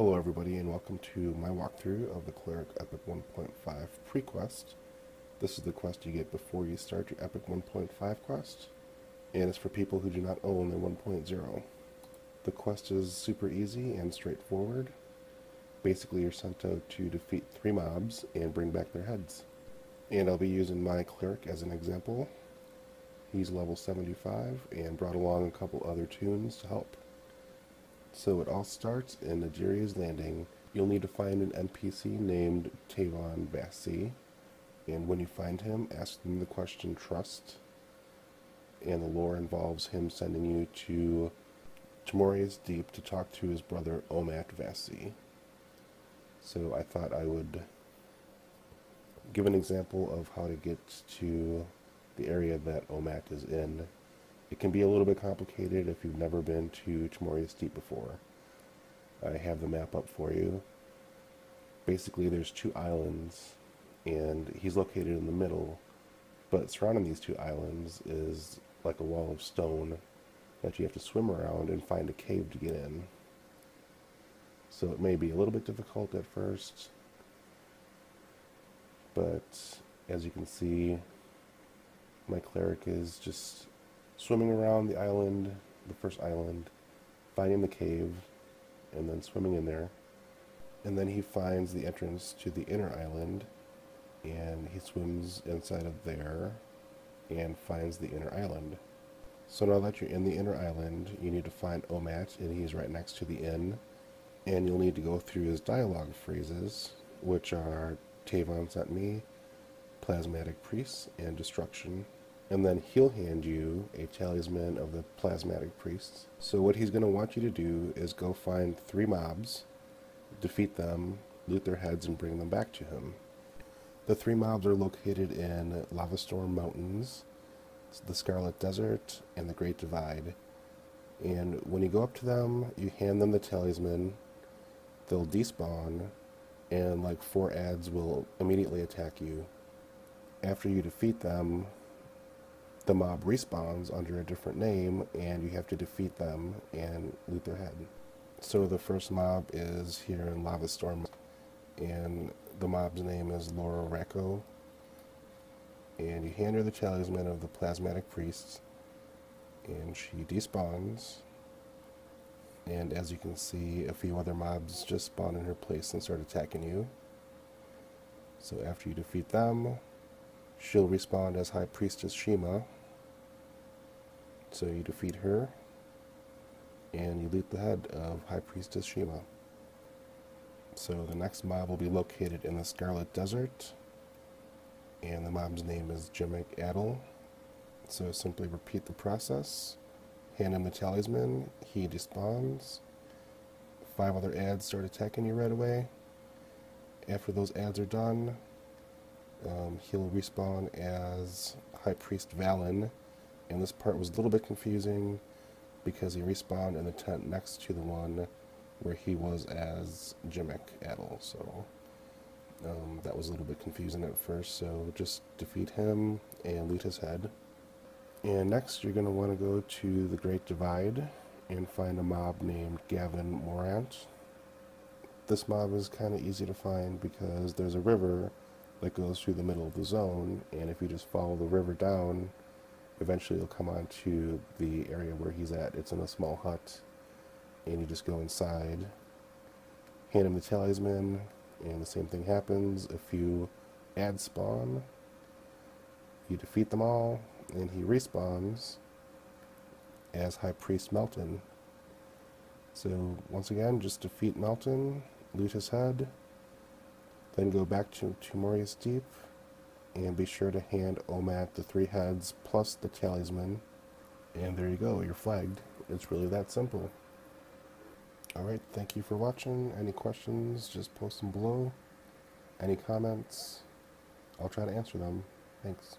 Hello everybody and welcome to my walkthrough of the Cleric Epic 1.5 pre-quest. This is the quest you get before you start your Epic 1.5 quest, and it's for people who do not own their 1.0. The quest is super easy and straightforward. Basically you're sent out to defeat 3 mobs and bring back their heads. And I'll be using my Cleric as an example. He's level 75 and brought along a couple other tunes to help. So it all starts in Nedaria's Landing. You'll need to find an NPC named Vastsea, and when you find him, ask him the question Trust, and the lore involves him sending you to Timorous Deep to talk to his brother Omat Vastsea. So I thought I would give an example of how to get to the area that Omat is in. It can be a little bit complicated if you've never been to Timorous Deep before. I have the map up for you. Basically there's 2 islands and he's located in the middle, but surrounding these 2 islands is like a wall of stone that you have to swim around and find a cave to get in. So it may be a little bit difficult at first, but as you can see, my Cleric is just swimming around the island, the first island, finding the cave, and then swimming in there. And then he finds the entrance to the inner island, and he swims inside of there, and finds the inner island. So now that you're in the inner island, you need to find Omat, and he's right next to the inn. And you'll need to go through his dialogue phrases, which are Tavon sent me, Plasmatic Priests, and Destruction. And then he'll hand you a talisman of the Plasmatic Priests. So what he's going to want you to do is go find 3 mobs, defeat them, loot their heads, and bring them back to him. The 3 mobs are located in Lavastorm Mountains, the Scarlet Desert, and the Great Divide. And when you go up to them, you hand them the talisman, they'll despawn, and like 4 adds will immediately attack you. After you defeat them, the mob respawns under a different name, and you have to defeat them and loot their head. So the first mob is here in Lavastorm, and the mob's name is Rako. And you hand her the talisman of the Plasmatic Priests, and she despawns. And as you can see, a few other mobs just spawn in her place and start attacking you. So after you defeat them, she'll respawn as High Priestess Shima. So you defeat her, and you loot the head of High Priestess Shima. So the next mob will be located in the Scarlet Desert, and the mob's name is Jimmic Adle. So simply repeat the process, hand him the talisman, he despawns, 5 other adds start attacking you right away. After those adds are done, he'll respawn as High Priest Valonand, and this part was a little bit confusing because he respawned in the tent next to the one where he was as Jimmic Adle, so that was a little bit confusing at first, so just defeat him and loot his head. And next you're going to want to go to the Great Divide and find a mob named Gavon Morant. This mob is kind of easy to find because there's a river that goes through the middle of the zone, and if you just follow the river down, eventually you'll come on to the area where he's at. It's in a small hut, and you just go inside, hand him the talisman, and the same thing happens. A few adds spawn, you defeat them all, and he respawns as High Priest Melton. So once again, just defeat Melton, loot his head, then go back to Timorous Deep, and be sure to hand Omat the 3 heads plus the talisman, and there you go, you're flagged. It's really that simple. Alright, thank you for watching. Any questions, just post them below. Any comments, I'll try to answer them. Thanks.